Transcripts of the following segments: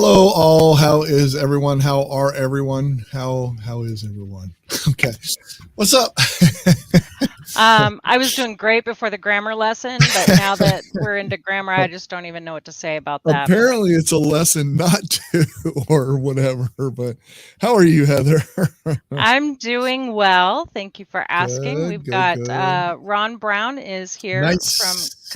Hello, all. How is everyone? How are everyone? How is everyone? Okay, what's up? I was doing great before the grammar lesson, but now that we're into grammar, I just don't even know what to say about that. But Apparently, it's a lesson not to or whatever. But how are you, Heather? I'm doing well. Thank you for asking. Good, We've good, got good. Ron Brown is here from Nice.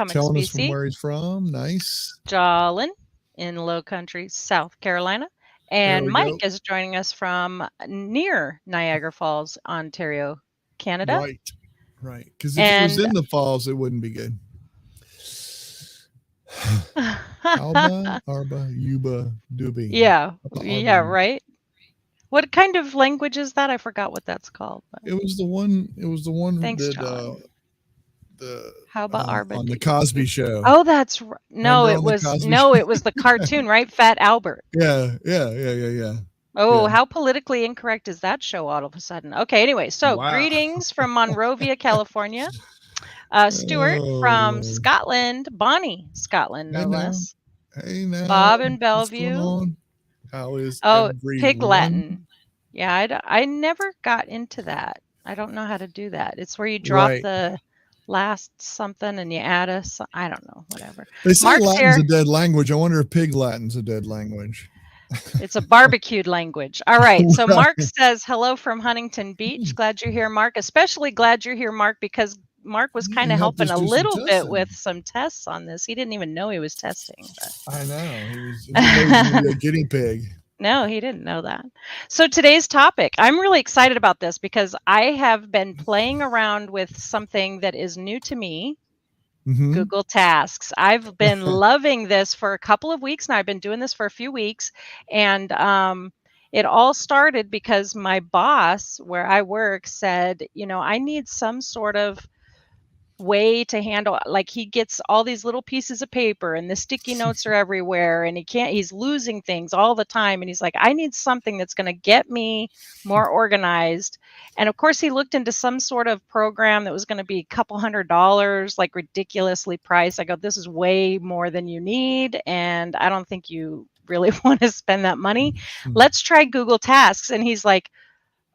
Telling us from 𝐞𝐚𝐬𝐿, where he's from. Nice. Jolin in Low Country, South Carolina, There and we Mike go. is joining us from near Niagara Falls, Ontario, Canada. Right, right. Because if he was And in the falls, it wouldn't be good. Alba, Arba, Yuba, Doobie. yeah, Arba. right. What kind of language is that? I forgot what that's called. But It was the one. It was the one thanks, that Jolin. the How about on the Arbady? Cosby Show. Oh, that's no, Remember it on the was Cosby no, Show? it was the cartoon, right? Fat Albert. Yeah. Oh, Yeah. how politically incorrect is that show all of a sudden? Okay, anyway, so Wow. greetings from Monrovia, California. Stuart Oh from Lord. Scotland, Bonnie, Scotland, Hey no now. less. Hey now. Bob in What's going Bellevue. on? How is Oh, Pig everyone? Latin. Yeah, I never got into that. I don't know how to do that. It's where you drop Right. the last something and you add I don't know, whatever. They say Mark's Latin's a here. dead language. I wonder if Pig Latin's a dead language. It's a barbecued language. All right. So Right. Mark says, hello from Huntington Beach. Glad you're here, Mark. Especially glad you're here, Mark, because Mark was kind He of helped helping us a do some little bit testing. with some tests on this. He didn't even know he was testing. I know. He didn't know he was going to be a guinea pig. No, he didn't know that. So today's topic, I'm really excited about this because I have been playing around with something that is new to me. Mm-hmm. Google Tasks. I've been loving this for a couple of weeks now. I've been doing this for a few weeks, and it all started because my boss, where I work, said, I need some sort of way to handle, like, he gets all these little pieces of paper and the sticky notes are everywhere and he's losing things all the time, and he's like, I need something that's going to get me more organized. And of course he looked into some sort of program that was going to be a couple $100, like ridiculously priced. I go, this is way more than you need, and I don't think you really want to spend that money. Let's try Google Tasks. And he's like,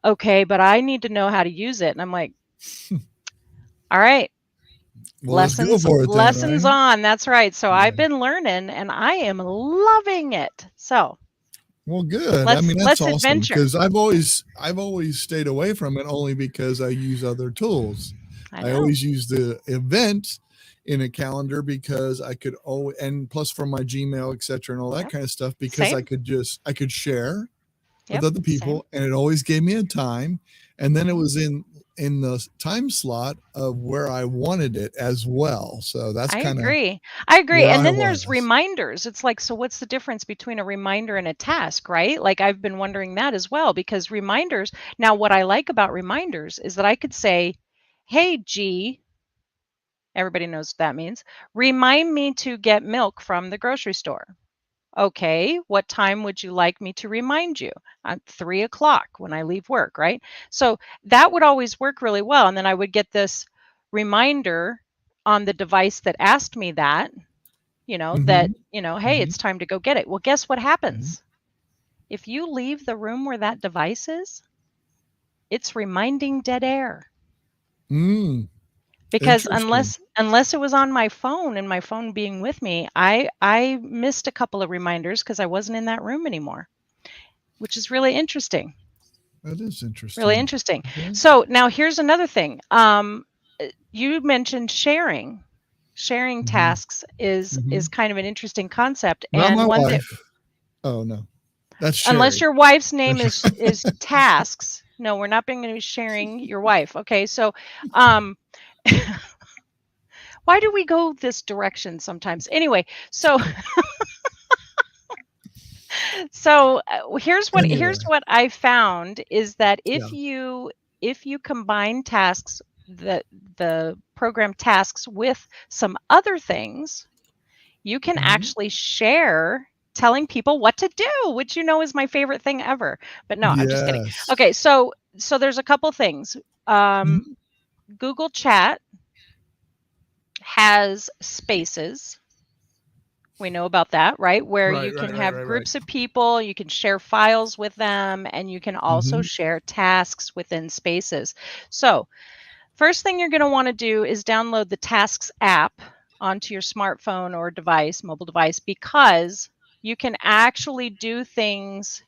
okay, but I need to know how to use it. And I'm like, all right. Well, let's go Lessons for it then, lessons right? on. That's right. So Yeah. I've been learning and I am loving it. So Well, good. I let's mean, that's let's awesome adventure. because I've always stayed away from it only because I use other tools. I I know. always use the event in a calendar because I could always, and plus from my Gmail, etc., and all that Yep. kind of stuff, because Same. I could share with Yep. other Same. people, and it always gave me a time, and then it Mhm. was in the time slot of where I wanted it as well. So that's I kind of agree. I agree. where And I then there's was. reminders. It's like, so what's the difference between a reminder and a task, right? Like I've been wondering that as well, because reminders, now what I like about reminders is that I could say, hey, G, everybody knows what that means, remind me to get milk from the grocery store. Okay, what time would you like me to remind you? At 3 o'clock when I leave work, right? So that would always work really well. And then I would get this reminder on the device that asked me that, Mm-hmm. hey, Mm-hmm. it's time to go get it. Well, guess what Mm-hmm. happens? If you leave the room where that device is, it's reminding dead air. Mm, Because interesting. unless it was on my phone and my phone being with me, I missed a couple of reminders because I wasn't in that room anymore, which is really interesting. That is Really interesting. interesting. Okay. So now here's another thing. You mentioned sharing. Sharing Mm-hmm. tasks is Mm-hmm. kind of an interesting concept, Not my and one that, wife. Oh no, that's unless Sherry. your wife's name That's is tasks. No, we're not going to be sharing your wife. Okay, so um why do we go this direction sometimes? Anyway, so here's anyway. what I found is that Yeah. if you combine tasks, the program tasks with some other things, you can Mm-hmm. actually share telling people what to do, which is my favorite thing ever. But no, I'm just kidding. Yes. Okay, so there's a couple things. Mm-hmm. Google Chat has spaces. We know about that, right? Where you Right, can right, right, have right, right. groups of people, you can share files with them, and you can also Mhm. share tasks within spaces. So, first thing you're going to want to do is download the Tasks app onto your smartphone or device, mobile device, because you can actually do things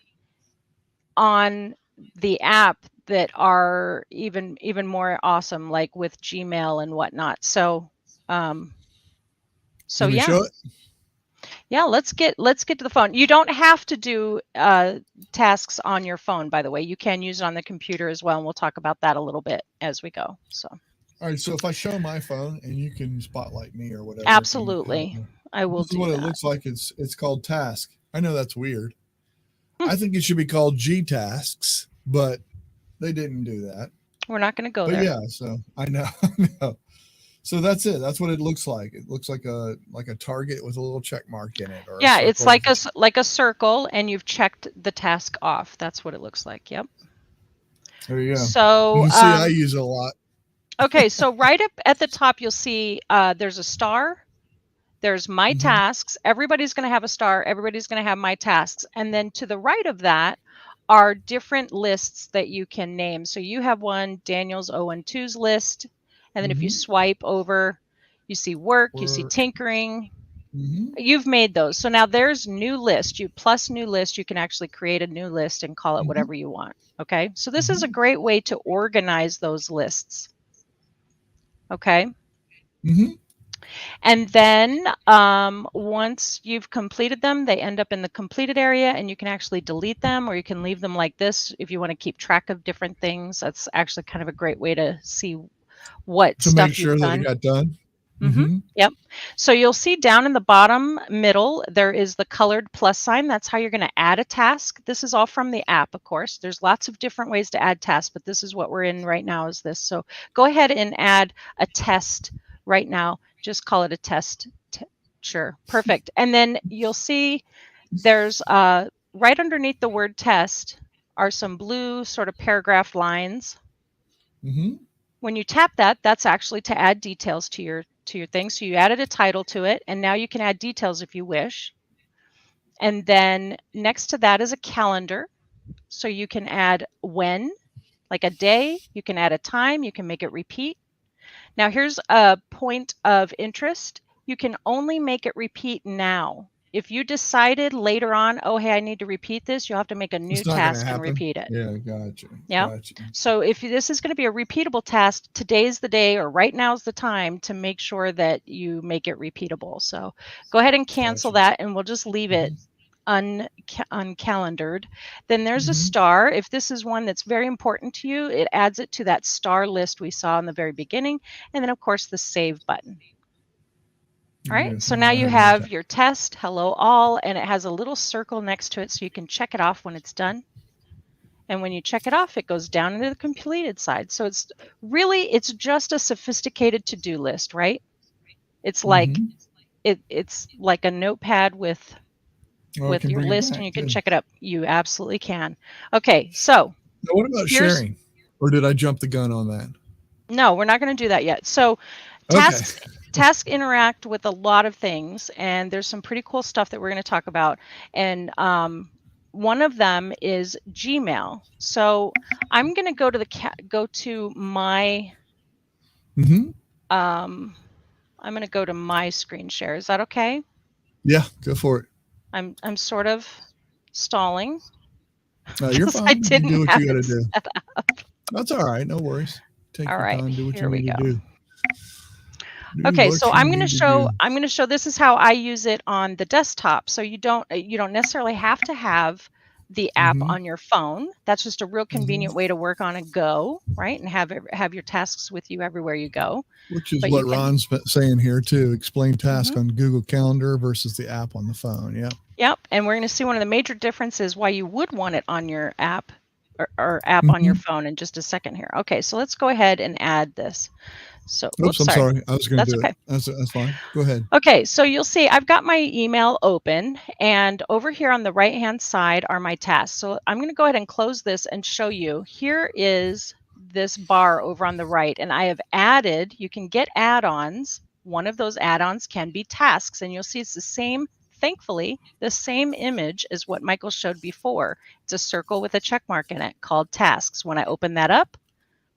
on the app that are even more awesome, like with Gmail and whatnot. So, You want me to yeah. show it? Yeah, let's get to the phone. You don't have to do tasks on your phone, by the way. You can use it on the computer as well, and we'll talk about that a little bit as we go. So, All right, so if I show my phone and you can spotlight me or whatever, if you have absolutely, I will this is do what it that. looks like. It's called Task. I know that's weird. I think it should be called G Tasks, but they didn't do that. We're not going to go But there. yeah, so I know, I know. So that's it. That's what it looks like. It looks like a target with a little check mark in it, or a Yeah, it's circle. like a circle, and you've checked the task off. That's what it looks like. Yep. There you go. You So, can see I use it a lot. okay, so right up at the top, you'll see there's a star. There's my Mm-hmm. tasks. Everybody's going to have a star. Everybody's going to have my tasks. And then to the right of that are different lists that you can name. So you have one, Daniel's 012's list. And then if you Mm-hmm. swipe over, you see work, you see Work. tinkering. Mm-hmm. You've made those. So now there's new list. You plus new list. You can actually create a new list and call it Mm-hmm. whatever you want. Okay. So this is a Mm-hmm. great way to organize those lists. Okay. Mm-hmm. And then once you've completed them, they end up in the completed area, and you can actually delete them, or you can leave them like this if you want to keep track of different things. That's actually kind of a great way to see what To make stuff you've sure that it done. got done. Mm-hmm. Mm-hmm. Yep. So you'll see down in the bottom middle, there is the colored plus sign. That's how you're going to add a task. This is all from the app, of course. There's lots of different ways to add tasks, but this is what we're in right now is this. So go ahead and add a test right now. Just call it a test. Sure. Perfect. And then you'll see there's right underneath the word test are some blue sort of paragraph lines. Mm-hmm. When you tap that, that's actually to add details to your thing. So you added a title to it, and now you can add details if you wish. And then next to that is a calendar. So you can add when, like a day, you can add a time, you can make it repeat. Now here's a point of interest. You can only make it repeat now. If you decided later on, oh, hey, I need to repeat this, you'll have to make a new It's not going to task and happen. repeat it. Yeah, gotcha. Yeah. Gotcha. So if this is going to be a repeatable task, today's the day or right now's the time to make sure that you make it repeatable. So go ahead and cancel Gotcha. that, and we'll just leave it uncalendared. Then there's a Mm-hmm. star. If this is one that's very important to you, it adds it to that star list we saw in the very beginning. And then, of course, the save button. All right, so now you have your test, hello all, and it has a little circle next to it so you can check it off when it's done. And when you check it off, it goes down into the completed side. So it's just a sophisticated to-do list, right? It's like it's like a notepad with your list, and you can check it up. You absolutely can. Okay, so now what about sharing? Or did I jump the gun on that? No, we're not going to do that yet. So tasks interact with a lot of things, and there's some pretty cool stuff that we're going to talk about. And one of them is Gmail. So I'm going to go to my I'm going to go to my screen share. Is that okay? Yeah, go for it. I'm sort of stalling. No, you're fine. I didn't you do what have you got to it do. set up. That's all right. No worries. Take All your right, time. Do what here you we need go. to do. Okay, so I'm going to show this is how I use it on the desktop. So you don't necessarily have to have the app on your phone. That's just a real convenient way to work on a go, right? And have your tasks with you everywhere you go. Which is what Ron's saying here too. Explain task on Google Calendar versus the app on the phone. Yeah. Yep. And we're going to see one of the major differences why you would want it on your app or app on your phone in just a second here. Okay, so let's go ahead and add this. So, oops, I'm sorry. I was going to do it. That's fine. Go ahead. Okay, so you'll see I've got my email open, and over here on the right-hand side are my tasks. So I'm going to go ahead and close this and show you. Here is this bar over on the right, and I have added, you can get add-ons. One of those add-ons can be tasks, and you'll see it's the same thankfully, the same image as what Michael showed before. It's a circle with a check mark in it called tasks. When I open that up,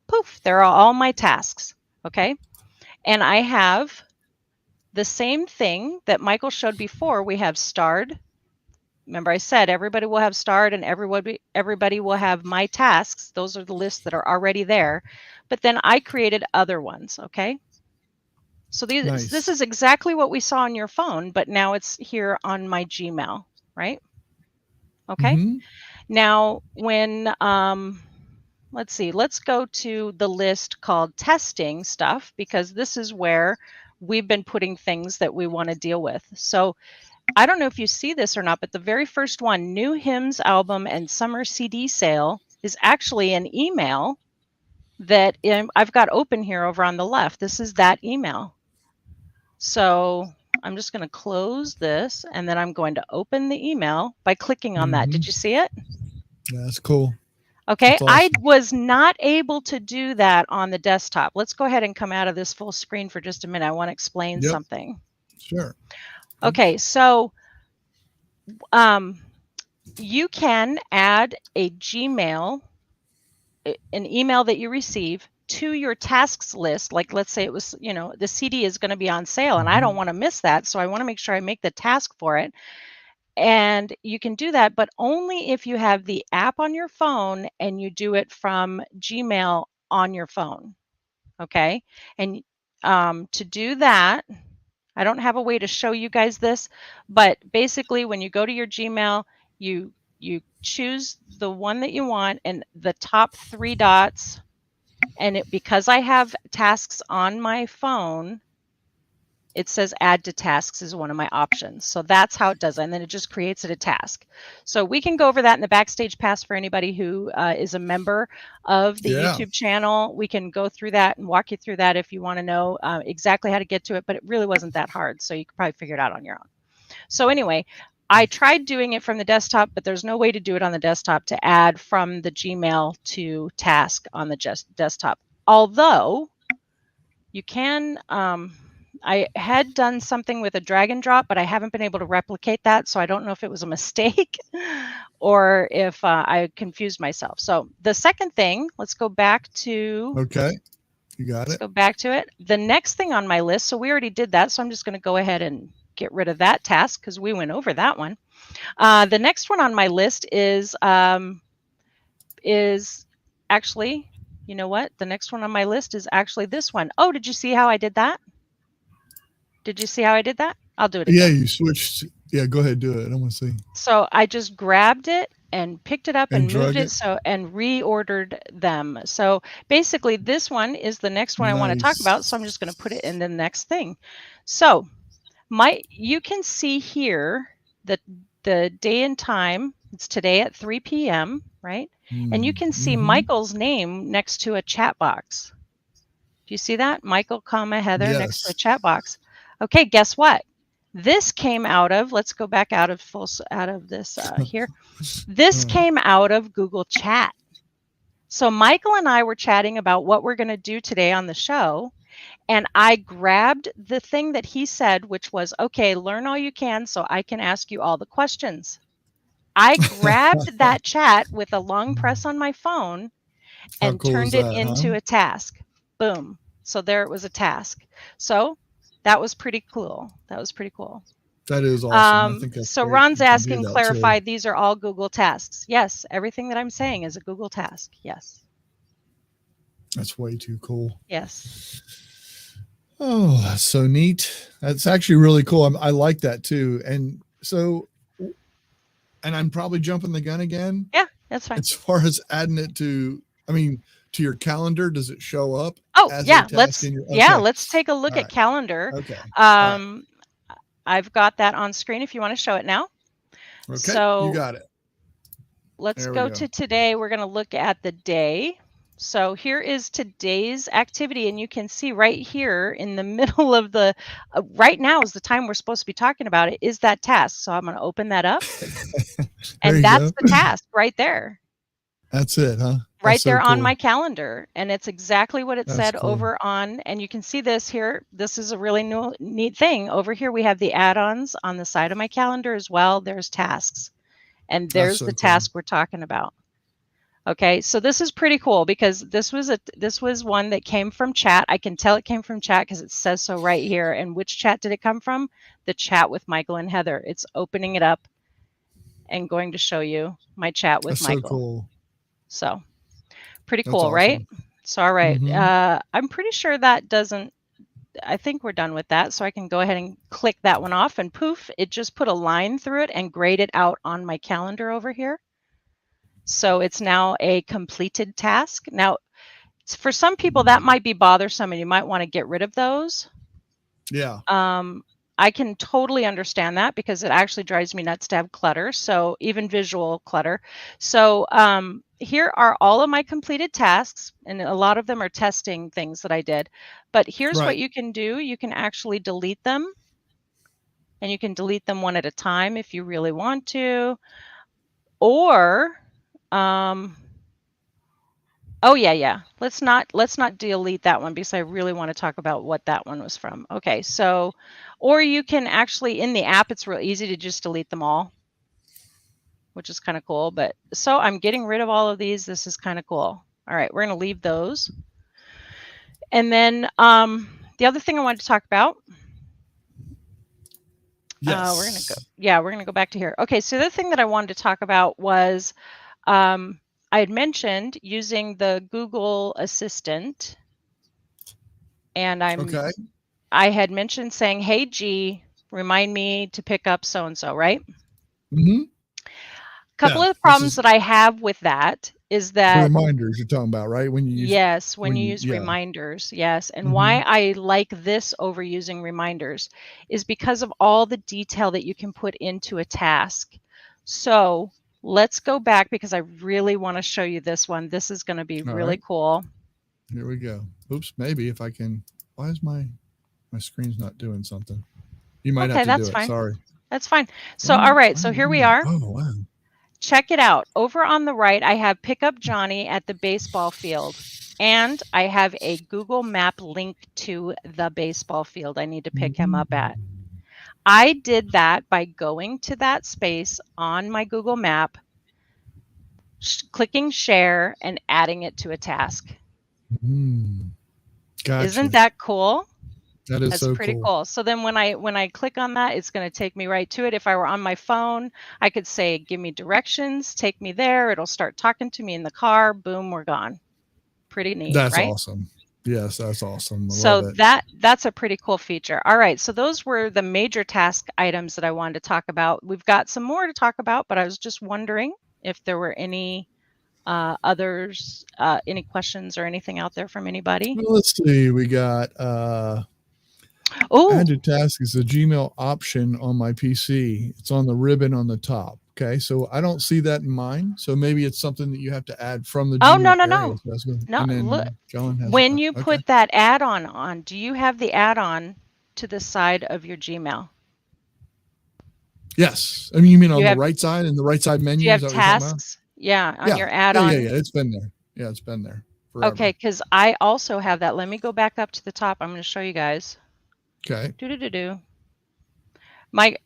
poof, there are all my tasks, okay? And I have the same thing that Michael showed before. We have starred. Remember I said everybody will have starred and everybody will have my tasks. Those are the lists that are already there. But then I created other ones, okay? So this is exactly what we saw on your phone, but now it's here on my Gmail, right? Okay. Mm-hmm. Now, when, let's see, let's go to the list called testing stuff, because this is where we've been putting things that we want to deal with. So I don't know if you see this or not, but the very first one, new hymns album and summer CD sale, is actually an email that I've got open here over on the left. This is that email. So I'm just going to close this, and then I'm going to open the email by clicking on that. Did you see it? Yeah, that's cool. Okay, That's awesome. I was not able to do that on the desktop. Let's go ahead and come out of this full screen for just a minute. I want to explain something. Sure. Okay, so you can add a Gmail, an email that you receive, to your tasks list. Like, let's say it was, the CD is going to be on sale and I don't want to miss that. So I want to make sure I make the task for it. And you can do that, but only if you have the app on your phone and you do it from Gmail on your phone. Okay. And to do that, I don't have a way to show you guys this, but basically when you go to your Gmail, you choose the one that you want and the top 3 dots. And because I have tasks on my phone, it says add to tasks is one of my options. So that's how it does it. And then it just creates it a task. So we can go over that in the Backstage Pass for anybody who is a member of the YouTube channel. We can go through that and walk you through that if you want to know exactly how to get to it, but it really wasn't that hard. So you could probably figure it out on your own. So anyway, I tried doing it from the desktop, but there's no way to do it on the desktop to add from the Gmail to task on the desktop. Although you can, I had done something with a drag and drop, but I haven't been able to replicate that. So I don't know if it was a mistake or if I confused myself. So the second thing, let's go back to. Okay, you got it. Go back to it. The next thing on my list, so we already did that. So I'm just going to go ahead and get rid of that task because we went over that one. The next one on my list is actually, you know what? The next one on my list is actually this one. Oh, did you see how I did that? Did you see how I did that? I'll do it again. Yeah, you switched. Yeah, go ahead, do it. I want to see. So I just grabbed it and picked it up and moved it and reordered them. So basically this one is the next one I want to talk about. So I'm just going to put it in the next thing. So you can see here that the day and time, it's today at 3 p.m., right? And you can see Michael's name next to a chat box. Do you see that? Michael, Heather next to a chat box. Okay, guess what? This came out of, let's go back out of this here. This came out of Google Chat. So Michael and I were chatting about what we're going to do today on the show. And I grabbed the thing that he said, which was, okay, learn all you can so I can ask you all the questions. I grabbed that chat with a long press on my phone and turned it into a task. Boom. So there it was a task. So that was pretty cool. That was pretty cool. That is awesome. I think that's so great. Ron's asking, clarify, these are all Google tasks. Yes, everything that I'm saying is a Google task. Yes. That's way too cool. Yes. Oh, that's so neat. That's actually really cool. I like that too. And so, and I'm probably jumping the gun again. Yeah, that's fine. As far as adding it to your calendar, does it show up? Oh, yeah. Let's take a look at calendar. Okay. I've got that on screen if you want to show it now. Okay. So you got it. Let's go to today. We're going to look at the day. So here is today's activity, and you can see right here in the middle of the, right now is the time we're supposed to be talking about it, is that task. So I'm going to open that up, and that's the task right there. That's it, huh? Right That's so there on cool. my calendar, and it's exactly what it That's said cool. over on, and you can see this here. This is a really neat thing. Over here, we have the add-ons on the side of my calendar as well. There's tasks, and That's there's so the cool. task we're talking about. Okay, so this is pretty cool because this was one that came from chat. I can tell it came from chat because it says so right here. And which chat did it come from? The chat with Michael and Heather. It's opening it up and going to show you my chat with That's so Michael. cool. So pretty That's cool, right? awesome. So all right, Mhm. I'm pretty sure that doesn't. I think we're done with that. So I can go ahead and click that one off, and poof, it just put a line through it and grayed it out on my calendar over here. So it's now a completed task. Now, for some people, that might be bothersome and you might want to get rid of those. Yeah. I can totally understand that because it actually drives me nuts to have clutter. So even visual clutter. So here are all of my completed tasks, and a lot of them are testing things that I did. But here's what Right. you can do. You can actually delete them, and you can delete them one at a time if you really want to. Or oh yeah. Let's not delete that one because I really want to talk about what that one was from. Okay, so or you can actually in the app, it's real easy to just delete them all, which is kind of cool. But so I'm getting rid of all of these. This is kind of cool. All right, we're going to leave those. And then the other thing I wanted to talk about. Yes. We're going to go back to here. Okay, so the thing that I wanted to talk about was I had mentioned using the Google Assistant, and I had mentioned saying, "Hey G, remind me to pick up so and so," right? Mm-hmm. Couple of the problems that I have with that is the that reminders you're talking about, right? When you use yes, when you use yeah. reminders, yes. And Mm-hmm. why I like this over using reminders is because of all the detail that you can put into a task. So let's go back because I really want to show you this one. This is going to be really cool. Here we go. Oops, maybe if I can. Why is my screen's not doing something? You might have to do it. Fine. Sorry. That's fine. So all right, so here we are. Oh wow. Check it out. Over on the right, I have Pick Up Johnny at the baseball field. And I have a Google Map link to the baseball field I need to pick him up at. I did that by going to that space on my Google Map, clicking share, and adding it to a task. Gotcha. Isn't that cool? That's so pretty cool. So then when I click on that, it's going to take me right to it. If I were on my phone, I could say, give me directions, take me there. It'll start talking to me in the car. Boom, we're gone. Pretty neat, That's right? awesome. Yes, that's awesome. So that's a pretty cool feature. All right, so those were the major task items that I wanted to talk about. We've got some more to talk about, but I was just wondering if there were any others, any questions or anything out there from anybody. Well, let's see. We got add to task is a Gmail option on my PC. It's on the ribbon on the top. Okay, so I don't see that in mine. So maybe it's something that you have to add from the Gmail area. No. Look, John when you put that add-on on, do you have the add-on to the side of your Gmail? Yes. I mean, you mean on the right side, in the right side menu? Do you have tasks? Yeah, on your add-on. Yeah. It's been there. Yeah, it's been there forever. Okay, because I also have that. Let me go back up to the top. I'm going to show you guys. Okay.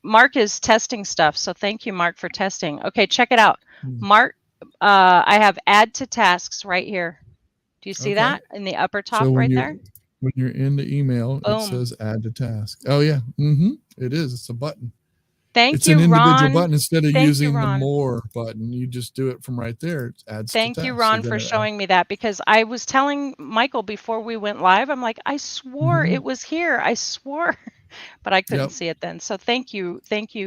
Mark is testing stuff, so thank you, Mark, for testing. Okay, check it out. Mark, I have add to tasks right here. Do you see that in the upper top right there? When you're in the email, it says add to task. Oh, yeah. It is. It's a button. Thank you, It's an individual Ron. button instead of using the more button. You just do it from right there. It adds to task. Thank you, Ron, for showing me that, because I was telling Michael before we went live, I'm like, I swore it was here. I swore, but I couldn't see it then. So thank you,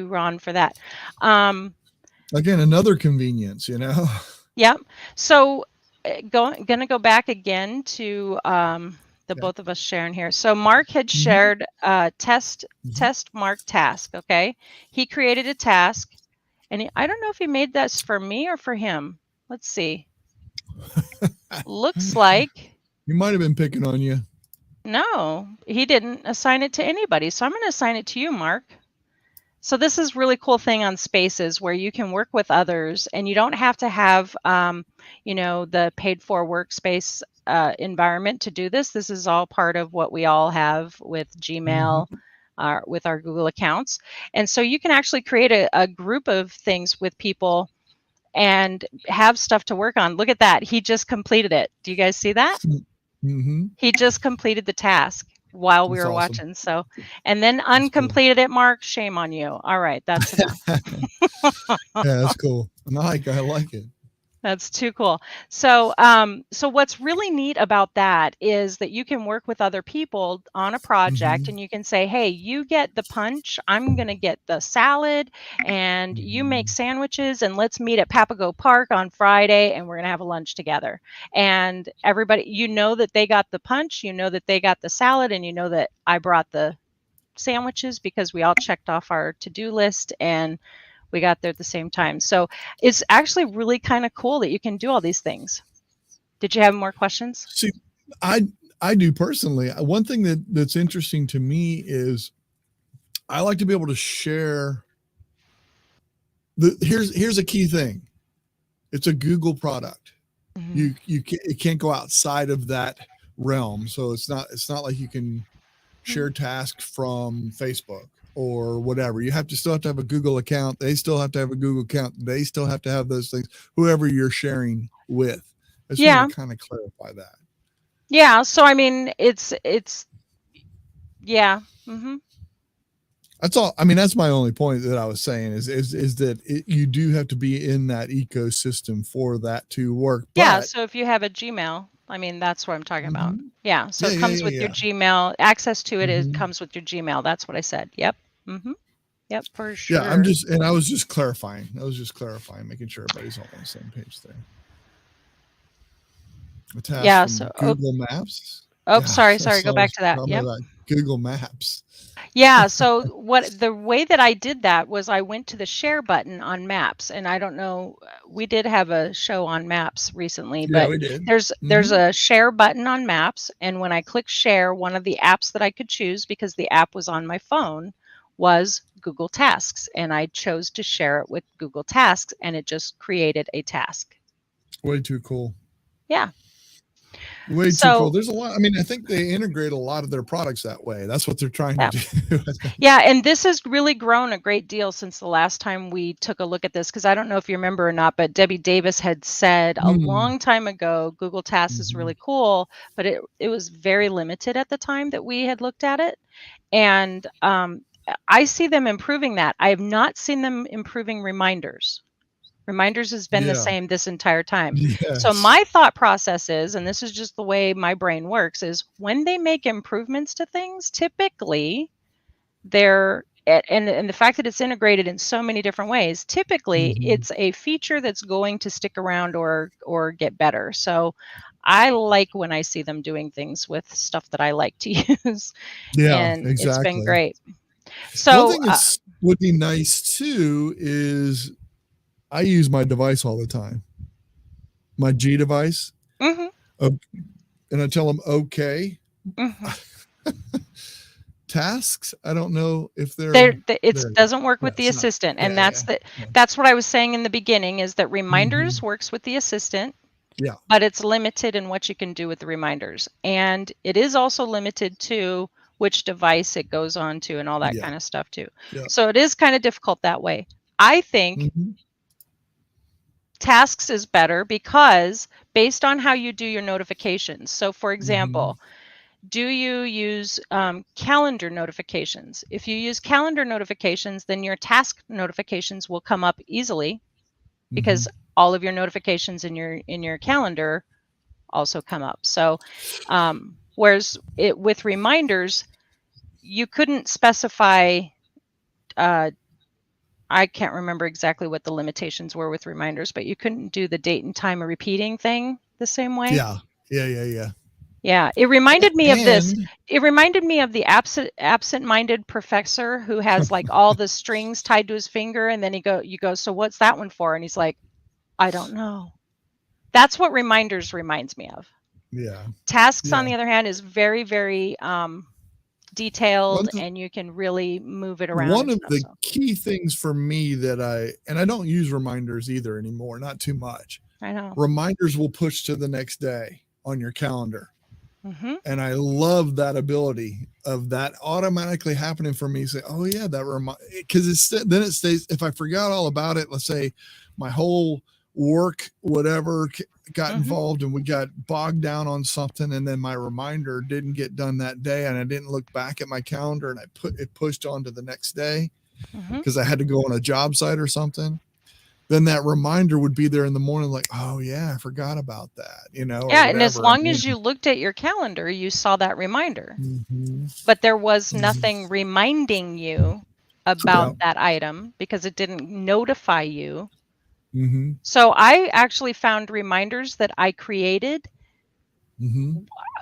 Ron, for that. Again, another convenience, Yep. So gonna go back again to the both of us sharing here. So Mark had shared test Mark task. Okay, he created a task, and I don't know if he made this for me or for him. Let's see. Looks like he might have been picking on you. No, he didn't assign it to anybody. So I'm going to assign it to you, Mark. So this is really cool thing on Spaces where you can work with others and you don't have to have, the paid for workspace environment to do this. This is all part of what we all have with Gmail, Mhm. with our Google accounts. And so you can actually create a group of things with people and have stuff to work on. Look at that. He just completed it. Do you guys see that? Mhm. He just completed the task while we That's were awesome. watching. So, and then That's cool. uncompleted it, Mark. Shame on you. All right, that's enough. Yeah, that's cool. I like it. That's too cool. So, so what's really neat about that is that you can work with other people on a project Mhm. and you can say, hey, you get the punch, I'm going to get the salad, and you make Mhm. sandwiches, and let's meet at Papago Park on Friday and we're going to have a lunch together. And everybody, you know that they got the punch, you know that they got the salad, and you know that I brought the sandwiches because we all checked off our to-do list and we got there at the same time. So it's actually really kind of cool that you can do all these things. Did you have more questions? See, I I do personally. One thing that's interesting to me is I like to be able to share here's a key thing. It's a Google product. Mhm. It can't go outside of that realm. So it's not like you can share tasks from Facebook or whatever. You still have to have a Google account. They still have to have a Google account. They still have to have those things, whoever you're sharing with. I just wanted Yeah. to kind of clarify that. Yeah. So I mean, yeah. That's all. I mean, that's my only point that I was saying is that you do have to be in that ecosystem for that to work. Yeah. But So if you have a Gmail, I mean, that's what I'm talking about. Mhm. Yeah. So Yeah, it yeah, comes yeah, with your yeah. Gmail. Access to it Mhm. comes with your Gmail. That's what I said. Yep. Yep. For Yeah, sure. I was just clarifying. I was just clarifying, making sure everybody's all on the same page there. A task Yeah. from So, Google Maps. Yeah, sorry. Go so back to that. tell me Yep. about Google Maps. Yeah, so the way that I did that was I went to the share button on Maps, and I don't know, we did have a show on Maps recently, Yeah, but we did. there's Mhm. a share button on Maps, and when I click share, one of the apps that I could choose because the app was on my phone was Google Tasks, and I chose to share it with Google Tasks, and it just created a task. Way too cool. Yeah. Way too cool. So, There's a lot. I mean, I think they integrate a lot of their products that way. That's what they're trying to yeah. do. I think. Yeah, and this has really grown a great deal since the last time we took a look at this, because I don't know if you remember or not, but Debbie Davis had said a Mm. long time ago, Google Tasks is Mhm. really cool, but it was very limited at the time that we had looked at it. And I see them improving that. I have not seen them improving reminders. Reminders has been the Yeah. same this entire time. So Yes. my thought process is, and this is just the way my brain works, is when they make improvements to things, typically and the fact that it's integrated in so many different ways, typically Mhm. it's a feature that's going to stick around or get better. So I like when I see them doing things with stuff that I like to use, Yeah, and it's been exactly. great. One So thing that's would be nice too is I use my device all the time, my G device, mhm, uh, and I tell them okay. mhm. Tasks, I don't know if There, they're it there. doesn't work Yeah, with the it's not. assistant, Yeah, and yeah, yeah. that's what I was saying in the beginning, is that reminders Mhm. works with the assistant, Yeah, but it's limited in what you can do with the reminders. And it is also limited to which device it goes on to and all that yeah, kind of stuff too. yeah. So it is kind of difficult that way. I think Mhm, tasks is better because based on how you do your notifications. So for mhm. example, do you use calendar notifications? If you use calendar notifications, then your task notifications will come up easily because Mhm. all of your notifications in your calendar also come up. So, whereas with reminders, you couldn't specify. Uh, I can't remember exactly what the limitations were with reminders, but you couldn't do the date and time of repeating thing the same way. Yeah. Yeah, yeah, yeah. Yeah, it reminded me of this. And It reminded me of the absent-minded professor who has like all the strings tied to his finger, and then you go, so what's that one for? And he's like, I don't know. That's what reminders reminds me of. yeah, Tasks, on yeah. the other hand, is very, very detailed, One, and you can really move it around one and of stuff. the So key things for me that I don't use reminders either anymore, not too much. I know. Reminders will push to the next day on your calendar. Hmm. And I love that ability of that automatically happening for me. Say, oh yeah, that because then it stays. If I forgot all about it, let's say my whole work whatever got involved and we got bogged down on something, and then my reminder didn't get done that day, and I didn't look back at my calendar, and I put it pushed on to the next day because I had to go on a job site or something. Then that reminder would be there in the morning, like, oh yeah, I forgot about that, or Yeah, and as whatever. long as you looked at your calendar, you saw that reminder. Mm-hmm. But there was Mm-hmm. nothing reminding you about that item because it didn't notify you. Mm-hmm. So I actually found reminders that I created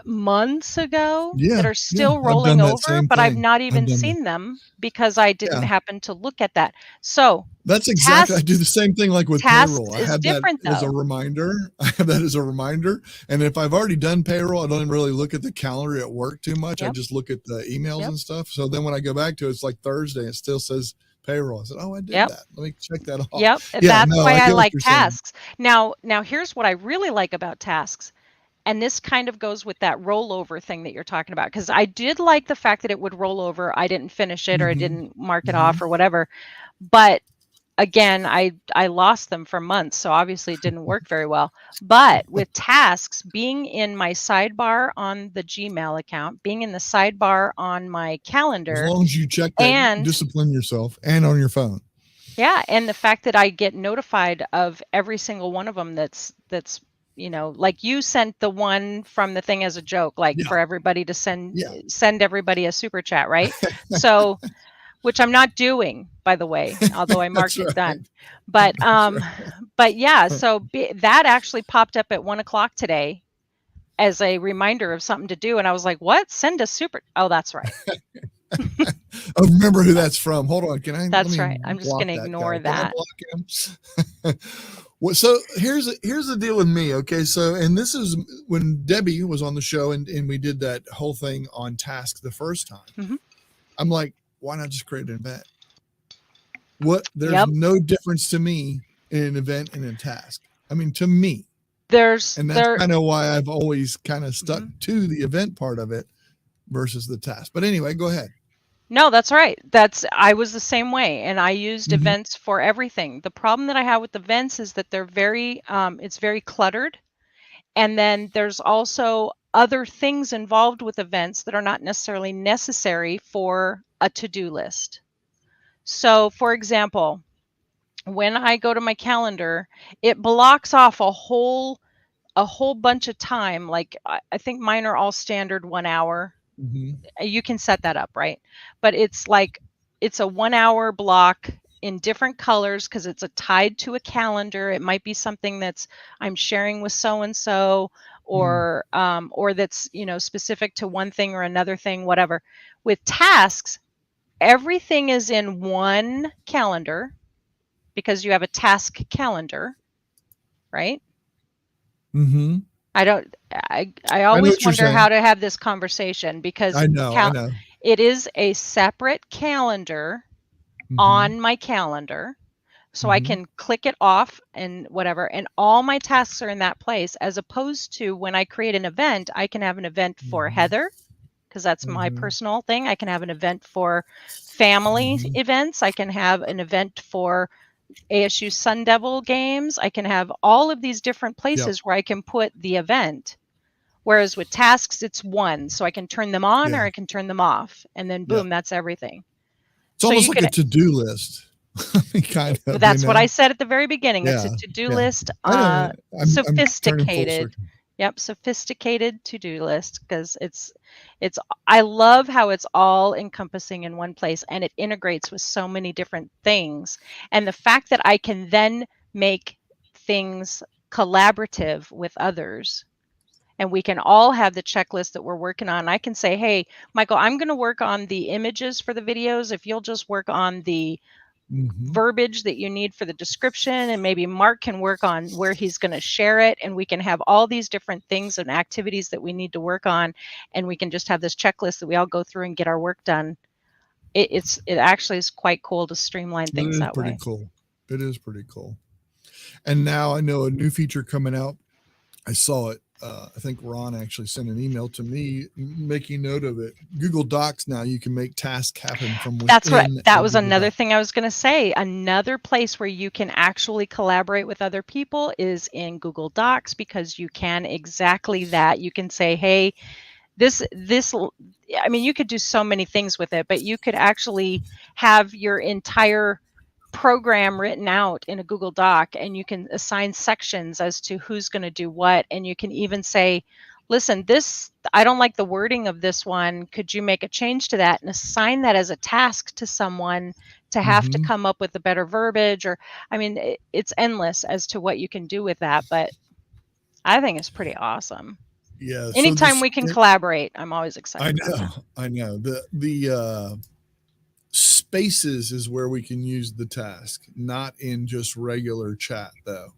months ago that are still I've done rolling that over, same but I've thing. not I've even done that. seen them because I didn't Yeah, happen to look at that. So that's exactly. I do the same thing like with tasks payroll. I is have that different as a though. reminder. I have that as a reminder. And if I've already done payroll, I don't even really look at the calendar at work too much. I Yep. just look at the emails Yep. and stuff. So then when I go back to it, it's like Thursday. It still says payroll. I said, oh, I did Yep. that. Let me check that off. Yep. Yeah, That's no, why I I get what like you're saying. tasks. Now here's what I really like about tasks. And this kind of goes with that rollover thing that you're talking about. Because I did like the fact that it would roll over. I didn't finish it or I didn't mark it off or whatever. But again, I lost them for months. So obviously it didn't work very well. But with tasks, being in my sidebar on the Gmail account, being in the sidebar on my calendar. As long as you check that, and discipline yourself, and on your phone. Yeah, and the fact that I get notified of every single one of them that's like you sent the one from the thing as a joke, like for everybody to send everybody a super chat, right? So, which I'm not doing, by the way, although I marked it done. But but yeah, so that actually popped up at 1:00 today as a reminder of something to do, and I was like, "What? Send a super?" Oh, that's right. I remember who that's from. Hold on. That's let me right. I'm just block going to that ignore guy. Can I that. block him? Well, so here's the deal with me. Okay. So, and this is when Debbie was on the show and we did that whole thing on task the first time. I'm like, why not just create an event? There's no difference to me in an event and a task. I mean, to me, and that's kind of why I've always kind of stuck to the event part of it versus the task. But anyway, go ahead. No, that's right. I was the same way, and I used events for everything. The problem that I have with events is that they're it's very cluttered, and then there's also other things involved with events that are not necessarily necessary for a to-do list. So, for example, when I go to my calendar, it blocks off a whole bunch of time. Like I think mine are all standard 1 hour. You can set that up, right? But it's a 1 hour block in different colors because it's tied to a calendar. It might be something that's I'm sharing with so and so, or that's specific to one thing or another thing, whatever. With tasks, everything is in one calendar because you have a task calendar, right? I always wonder how to have this conversation because I know. It is a separate calendar on my calendar. So I can click it off and whatever, and all my tasks are in that place, as opposed to when I create an event, I can have an event for Heather, because that's my personal thing. I can have an event for family events. I can have an event for ASU Sun Devil games. I can have all of these different places where I can put the event. Whereas with tasks, it's one. So I can turn them on or I can turn them off. And then boom, that's everything. It's almost like a to-do list. Kind of. That's what I said at the very beginning. It's a to-do list. Sophisticated. Yep, sophisticated to-do list, because I love how it's all encompassing in one place and it integrates with so many different things. And the fact that I can then make things collaborative with others, and we can all have the checklist that we're working on. I can say, hey, Michael, I'm going to work on the images for the videos. If you'll just work on the verbiage that you need for the description, and maybe Mark can work on where he's going to share it, and we can have all these different things and activities that we need to work on, and we can just have this checklist that we all go through and get our work done. It actually is quite cool to streamline things that way. It is pretty cool. It is pretty cool. And now I know a new feature coming out. I saw it. I think Ron actually sent an email to me making note of it. Google Docs now, you can make tasks happen from within. That's right. That was another thing I was going to say. Another place where you can actually collaborate with other people is in Google Docs, because you can exactly that. You can say, hey, this, I mean, you could do so many things with it, but you could actually have your entire program written out in a Google Doc, and you can assign sections as to who's going to do what. And you can even say, listen, this, I don't like the wording of this one. Could you make a change to that, and assign that as a task to someone to have to come up with a better verbiage? Or, I mean, it's endless as to what you can do with that, but I think it's pretty awesome. Yeah. Anytime we can collaborate, I'm always excited. I know. The spaces is where we can use the task, not in just regular chat though,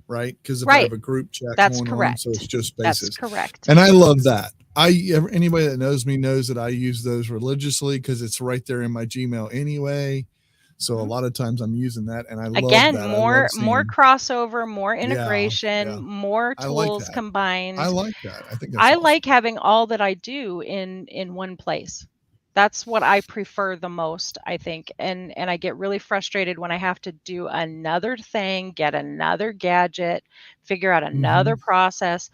right? Because if I have a group chat going on, so it's just spaces. That's correct. And I love that. Anybody that knows me knows that I use those religiously, because it's right there in my Gmail anyway. So a lot of times I'm using that, and I love that. More crossover, more integration, more tools combined. I like that. I think that's I awesome. like having all that I do in one place. That's what I prefer the most, I think. And I get really frustrated when I have to do another thing, get another gadget, figure out another process.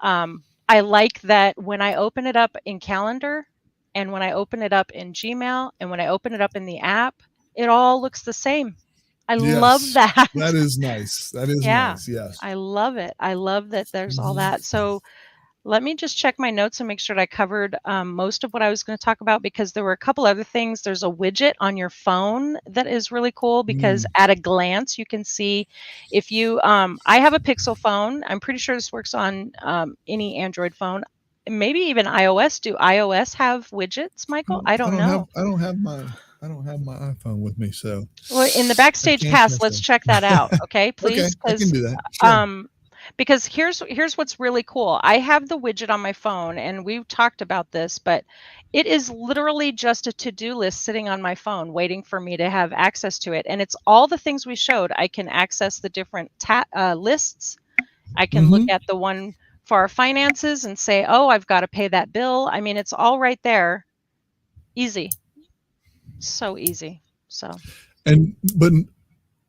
I like that when I open it up in Calendar, and when I open it up in Gmail, and when I open it up in the app, it all looks the same. I love that. That is nice. That is nice. Yes. I love it. I love that there's all that. So let me just check my notes and make sure that I covered most of what I was going to talk about, because there were a couple other things. There's a widget on your phone that is really cool, because at a glance you can see if you, I have a Pixel phone. I'm pretty sure this works on any Android phone, maybe even iOS. Do iOS have widgets, Michael? I don't know. I don't have my iPhone with me, so. Well, in the Backstage Pass, let's check that out, okay? Please, okay, I can do that. Sure. Because here's what's really cool. I have the widget on my phone, and we've talked about this, but it is literally just a to-do list sitting on my phone waiting for me to have access to it. And it's all the things we showed. I can access the different lists. I can look at the one for our finances and say, oh, I've got to pay that bill. I mean, it's all right there. Easy. So easy. So. But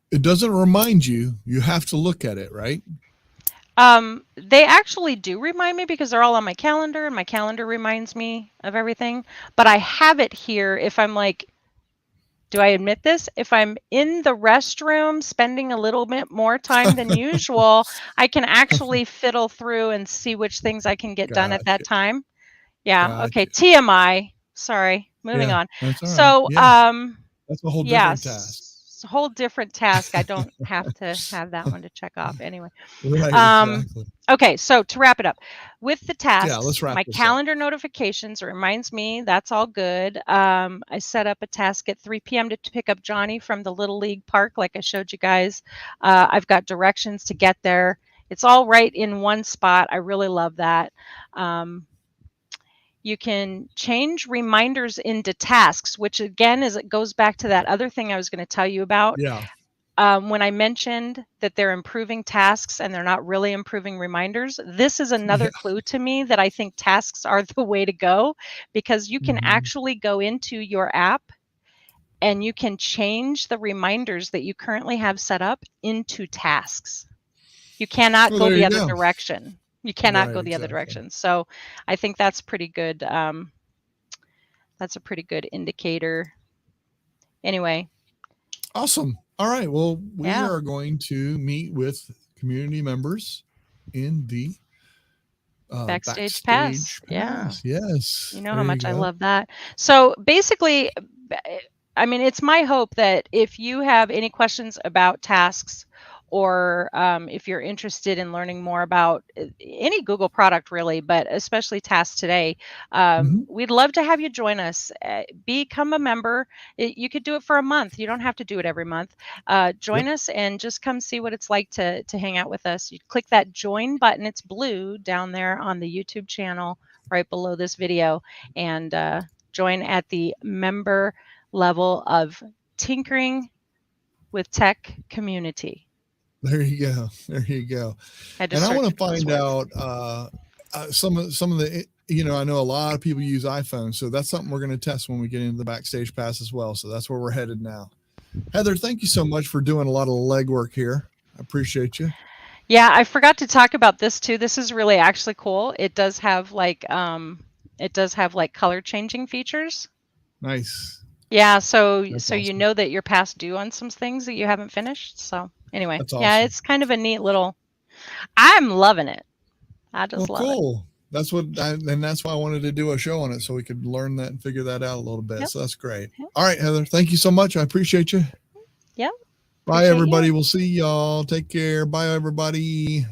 it doesn't remind you. You have to look at it, right? They actually do remind me, because they're all on my calendar, and my calendar reminds me of everything. But I have it here if I'm like, do I admit this? If I'm in the restroom spending a little bit more time than usual, I can actually fiddle through and see which things I can get done at that time. Yeah. Okay. TMI. Sorry. Moving on. So, that's a whole different task. A whole different task. I don't have to have that one to check off anyway. Right, exactly. Okay, so to wrap it up, with the tasks, let's wrap my calendar notifications reminds me that's all good. I set up a task at 3 p.m. to pick up Johnny from the Little League Park, like I showed you guys. I've got directions to get there. It's all right in one spot. I really love that. You can change reminders into tasks, which again it goes back to that other thing I was going to tell you about. Yeah. When I mentioned that they're improving tasks and they're not really improving reminders, this is another clue to me that I think tasks are the way to go, because you can actually go into your app and you can change the reminders that you currently have set up into tasks. You cannot go the other direction. You cannot go the other direction. So I think that's pretty good. That's a pretty good indicator. Anyway. Awesome. All right. Well, we are going to meet with community members in the Backstage Pass. Yeah. Yes. You know how much I love that. So basically, I mean, it's my hope that if you have any questions about tasks, or if you're interested in learning more about any Google product really, but especially Task Today, we'd love to have you join us. Become a member. You could do it for a month. You don't have to do it every month. Join us and just come see what it's like to hang out with us. You click that join button. It's blue down there on the YouTube channel right below this video, and join at the member level of Tinkering with Tech community. There you go. There you go. And I want to find out some of the, I know a lot of people use iPhones, so that's something we're going to test when we get into the Backstage Pass as well. So that's where we're headed now. Heather, thank you so much for doing a lot of legwork here. I appreciate you. Yeah, I forgot to talk about this too. This is really actually cool. It does have like color changing features. Nice. Yeah, so That's so awesome. you know that you're past due on some things that you haven't finished. So anyway, That's awesome. yeah, it's kind of a neat little. I'm loving it. I just love cool. That's what, and that's why I wanted to do a show on it, so we could learn that and figure that out a little bit. Yep. So that's great. Yep. All right, Heather, thank you so much. I appreciate you. Yep. Bye, everybody. We'll see y'all. Take care. Bye, everybody.